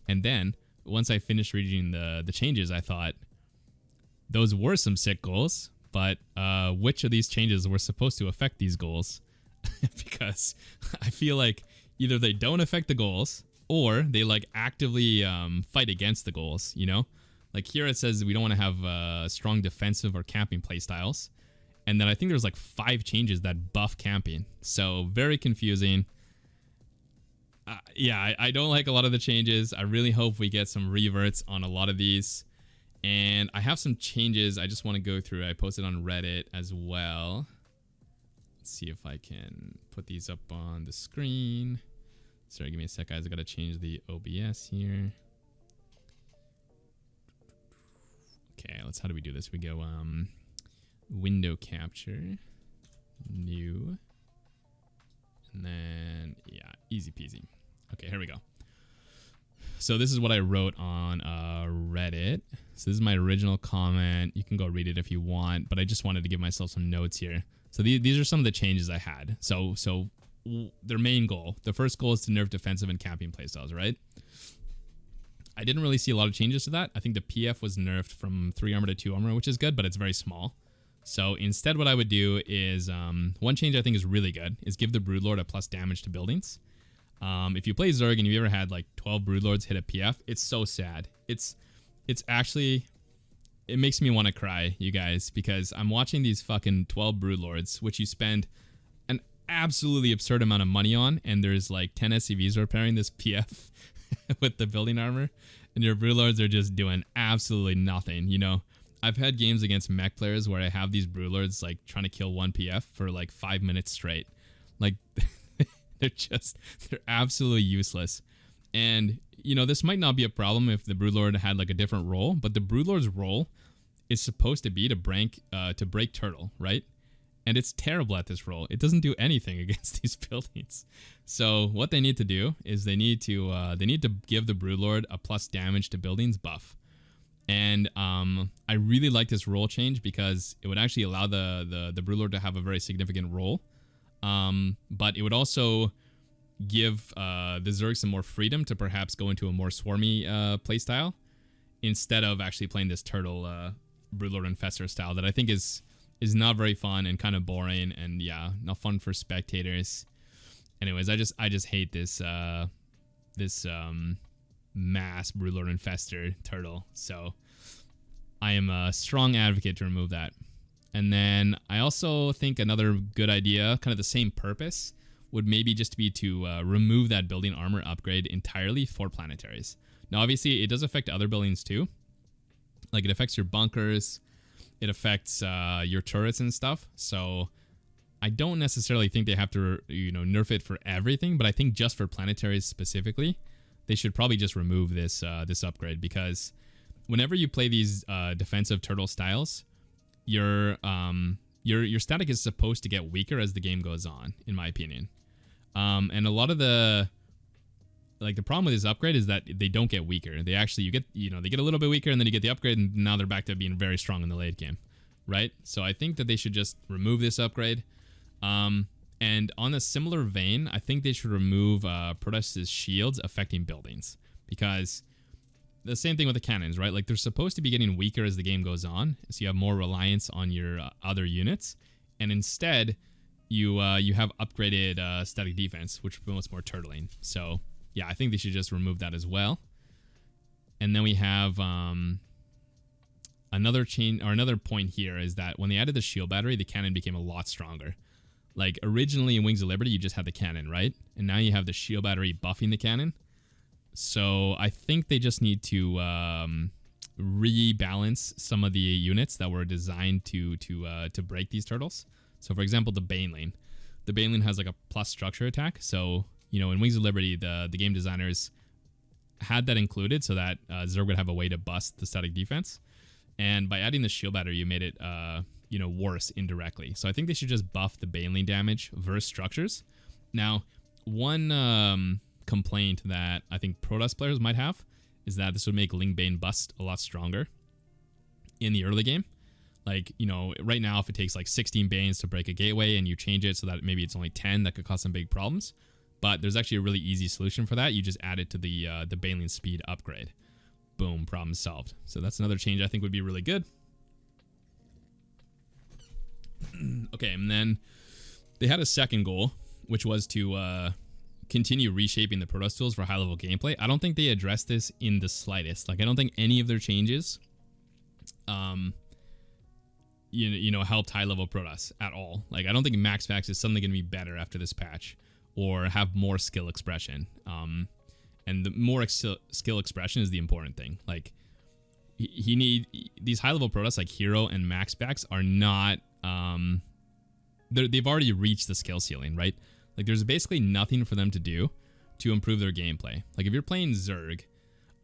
And then, once I finished reading the changes, I thought, those were some sick goals, but which of these changes were supposed to affect these goals? Because I feel like either they don't affect the goals, or they like actively fight against the goals, you know? Like here it says we don't want to have strong defensive or camping playstyles. And then I think there's like 5 changes that buff camping. So very confusing. Yeah, I don't like a lot of the changes. I really hope we get some reverts on a lot of these. And I have some changes I just want to go through. I posted on Reddit as well. Let's see if I can put these up on the screen. Sorry, give me a sec, guys. I got to change the OBS here. Okay, how do we do this? We go window capture, new, and then, yeah, easy peasy. Okay, here we go. So this is what I wrote on Reddit. So this is my original comment. You can go read it if you want, but I just wanted to give myself some notes here. So these are some of the changes I had. So their main goal, the first goal is to nerf defensive and camping playstyles, right? I didn't really see a lot of changes to that. I think the PF was nerfed from 3 armor to 2 armor, which is good, but it's very small. So instead what I would do is, one change I think is really good, is give the Broodlord a plus damage to buildings. If you play Zerg and you've ever had like 12 Broodlords hit a PF, it's so sad. It's actually, it makes me want to cry, you guys, because I'm watching these fucking 12 Broodlords, which you spend absolutely absurd amount of money on, and there's like 10 SCVs repairing this PF with the building armor, and your broodlords are just doing absolutely nothing, you know. I've had games against mech players where I have these broodlords like trying to kill one PF for like 5 minutes straight. Like they're absolutely useless. And you know, this might not be a problem if the broodlord had like a different role, but the broodlord's role is supposed to be to break turtle, right? And it's terrible at this role. It doesn't do anything against these buildings. So what they need to do is they need to give the broodlord a plus damage to buildings buff. And I really like this role change because it would actually allow the broodlord to have a very significant role. But it would also give the Zerg some more freedom to perhaps go into a more swarmy playstyle instead of actually playing this turtle broodlord infestor style that I think is not very fun and kind of boring, and yeah, not fun for spectators. Anyways, I just hate this mass broodlord infestor turtle. So I am a strong advocate to remove that. And then I also think another good idea, kind of the same purpose, would maybe just be to remove that building armor upgrade entirely for planetaries. Now, obviously, it does affect other buildings too. Like, it affects your bunkers, it affects your turrets and stuff. So I don't necessarily think they have to, you know, nerf it for everything, but I think just for planetaries specifically, they should probably just remove this this upgrade, because whenever you play these defensive turtle styles, your static is supposed to get weaker as the game goes on, in my opinion. And a lot of the problem with this upgrade is that they don't get weaker. They actually, they get a little bit weaker, and then you get the upgrade, and now they're back to being very strong in the late game, right? So I think that they should just remove this upgrade. And on a similar vein, I think they should remove Protoss' shields affecting buildings, because the same thing with the cannons, right? Like, they're supposed to be getting weaker as the game goes on, so you have more reliance on your other units, and instead you have upgraded static defense, which promotes more turtling. So yeah, I think they should just remove that as well. And then we have another point here is that when they added the shield battery, the cannon became a lot stronger. Like, originally in Wings of Liberty, you just had the cannon, right? And now you have the shield battery buffing the cannon. So I think they just need to rebalance some of the units that were designed to break these turtles. So, for example, the Baneling. The Baneling has like a plus structure attack. So, you know, in Wings of Liberty, the game designers had that included so that Zerg would have a way to bust the static defense. And by adding the shield battery, you made it, worse indirectly. So I think they should just buff the Baneling damage versus structures. Now, one complaint that I think Protoss players might have is that this would make Ling Bane bust a lot stronger in the early game. Like, you know, right now, if it takes like 16 Banes to break a gateway and you change it so that maybe it's only 10, that could cause some big problems. But there's actually a really easy solution for that. You just add it to the Baneling speed upgrade. Boom, problem solved. So that's another change I think would be really good. Okay, and then they had a second goal, which was to continue reshaping the Protoss tools for high-level gameplay. I don't think they addressed this in the slightest. Like, I don't think any of their changes helped high-level Protoss at all. Like, I don't think Max Fax is suddenly going to be better after this patch or have more skill expression. And the more skill expression is the important thing. Like, these high-level Protoss like Hero and Max Fax are not... they've already reached the skill ceiling, right? Like, there's basically nothing for them to do to improve their gameplay. Like, if you're playing Zerg,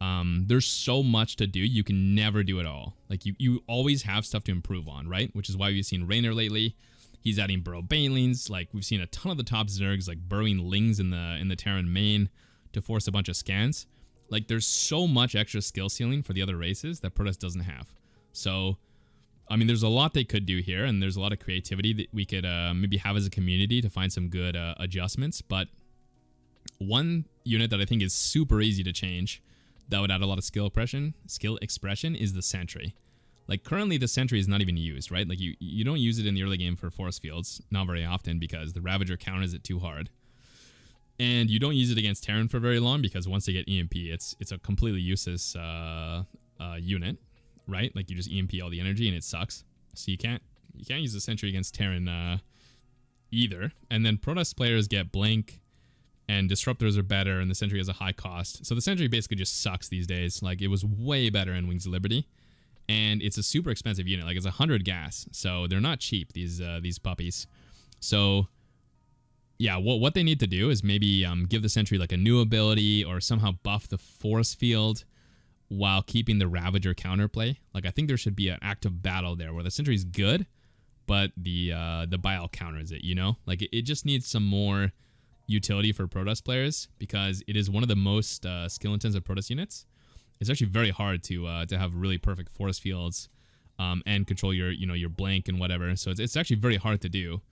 there's so much to do, you can never do it all. Like, you always have stuff to improve on, right? Which is why we've seen Raynor lately. He's adding burrow banelings. Like, we've seen a ton of the top Zergs like burrowing lings in the Terran main to force a bunch of scans. Like, there's so much extra skill ceiling for the other races that Protoss doesn't have. So, I mean, there's a lot they could do here, and there's a lot of creativity that we could maybe have as a community to find some good adjustments. But one unit that I think is super easy to change that would add a lot of skill expression is the Sentry. Like, currently the Sentry is not even used, right? Like, you don't use it in the early game for force fields, not very often, because the Ravager counters it too hard. And you don't use it against Terran for very long, because once they get EMP, it's a completely useless unit, right? Like, you just EMP all the energy and it sucks. So you can't use the Sentry against Terran either. And then Protoss players get blank, and disruptors are better, and the sentry has a high cost. So the sentry basically just sucks these days. Like, it was way better in Wings of Liberty, and it's a super expensive unit. Like, it's 100 gas, so they're not cheap, these puppies. So yeah, what they need to do is maybe give the sentry like a new ability, or somehow buff the force field while keeping the Ravager counterplay. Like, I think there should be an active battle there where the sentry's good, but the Bile counters it, you know? Like, it just needs some more utility for Protoss players, because it is one of the most skill-intensive Protoss units. It's actually very hard to have really perfect force fields and control your blank and whatever. So it's actually very hard to do.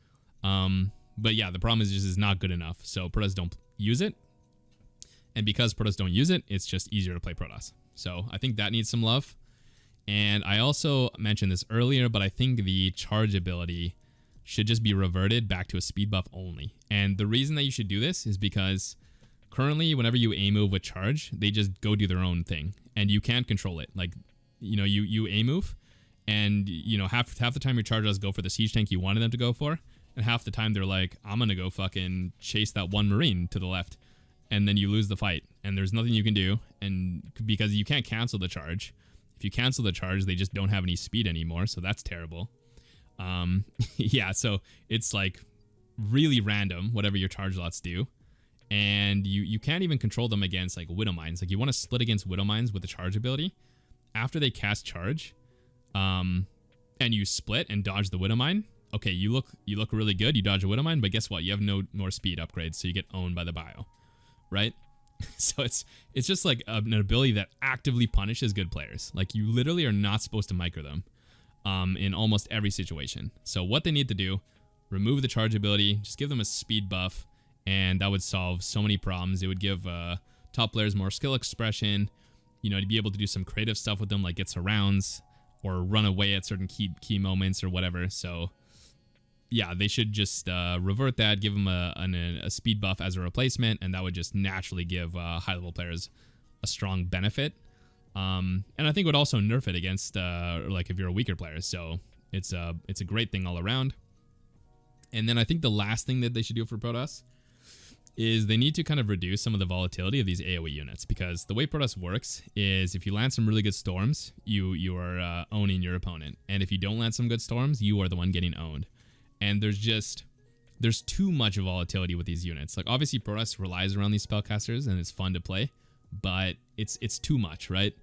But yeah, the problem is just it's not good enough. So Protoss don't use it, and because Protoss don't use it, it's just easier to play Protoss. So I think that needs some love. And I also mentioned this earlier, but I think the charge ability should just be reverted back to a speed buff only. And the reason that you should do this is because currently, whenever you A move with charge, they just go do their own thing, and you can't control it. Like, you A move, and half the time your chargers go for the siege tank you wanted them to go for, and half the time they're like, I'm gonna go fucking chase that one marine to the left, and then you lose the fight, and there's nothing you can do, and because you can't cancel the charge. If you cancel the charge, they just don't have any speed anymore, so that's terrible. Yeah, so it's like really random whatever your charge lots do, and you can't even control them against like Widow Mines. Like, you want to split against Widow Mines with the charge ability after they cast charge, and you split and dodge the Widow Mine. Okay, you look really good. You dodge a Widow Mine, but guess what? You have no more speed upgrades, so you get owned by the bio, right? So it's just like an ability that actively punishes good players. Like, you literally are not supposed to micro them in almost every situation. So what they need to do, remove the charge ability, just give them a speed buff, and that would solve so many problems. It would give top players more skill expression, to be able to do some creative stuff with them, like get surrounds or run away at certain key moments or whatever. So yeah, they should just revert that, give them a speed buff as a replacement, and that would just naturally give high-level players a strong benefit. And I think it would also nerf it against, like, if you're a weaker player. So it's a great thing all around. And then I think the last thing that they should do for Protoss is they need to kind of reduce some of the volatility of these AoE units, because the way Protoss works is if you land some really good storms, you are owning your opponent. And if you don't land some good storms, you are the one getting owned. And there's too much volatility with these units. Like, obviously Protoss relies around these spellcasters and it's fun to play, but it's too much, right?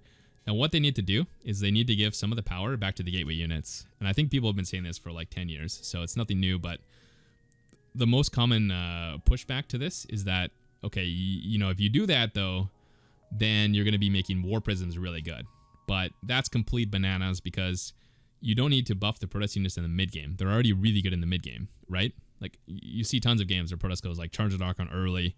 And what they need to do is they need to give some of the power back to the gateway units. And I think people have been saying this for like 10 years, so it's nothing new, but the most common pushback to this is that, okay, if you do that though, then you're going to be making war prisms really good. But that's complete bananas, because you don't need to buff the Protoss units in the mid game. They're already really good in the mid game, right? Like, you see tons of games where Protoss goes like Charge the Archon early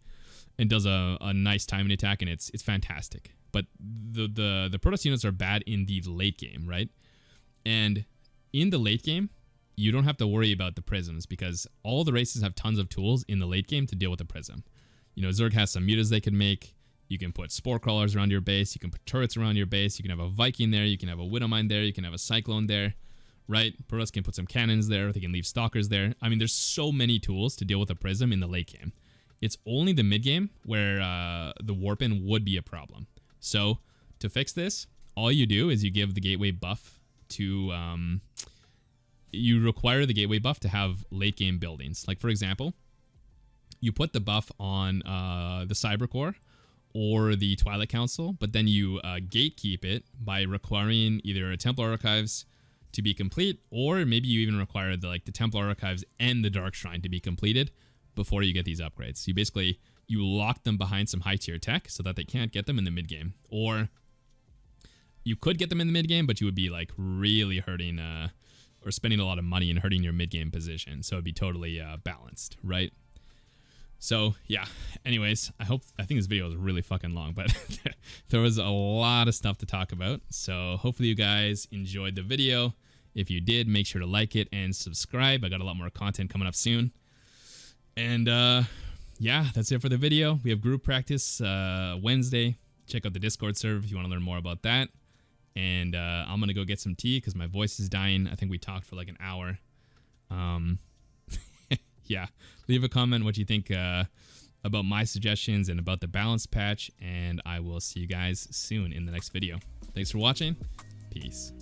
and does a nice timing attack, and it's fantastic. But the Protoss units are bad in the late game, right? And in the late game, you don't have to worry about the prisms, because all the races have tons of tools in the late game to deal with the prism. Zerg has some mutas they can make. You can put spore crawlers around your base. You can put turrets around your base. You can have a Viking there. You can have a Widowmine there. You can have a Cyclone there, right? Protoss can put some cannons there. They can leave stalkers there. I mean, there's so many tools to deal with a prism in the late game. It's only the mid game where the Warpin would be a problem. So to fix this, all you do is you give the gateway buff to... you require the gateway buff to have late game buildings. Like, for example, you put the buff on the Cyber Core or the Twilight Council, but then you gatekeep it by requiring either a Templar Archives to be complete, or maybe you even require the Templar Archives and the Dark Shrine to be completed before you get these upgrades. You lock them behind some high tier tech so that they can't get them in the mid game, or you could get them in the mid game, but you would be like really hurting or spending a lot of money and hurting your mid game position. So it'd be totally balanced, right? So yeah, anyways, I think this video is really fucking long, but there was a lot of stuff to talk about. So hopefully you guys enjoyed the video. If you did, make sure to like it and subscribe. I got a lot more content coming up soon. And yeah, that's it for the video. We have group practice Wednesday. Check out the Discord server if you want to learn more about that. And I'm going to go get some tea because my voice is dying. I think we talked for like an hour. yeah, leave a comment what you think about my suggestions and about the balance patch, and I will see you guys soon in the next video. Thanks for watching. Peace.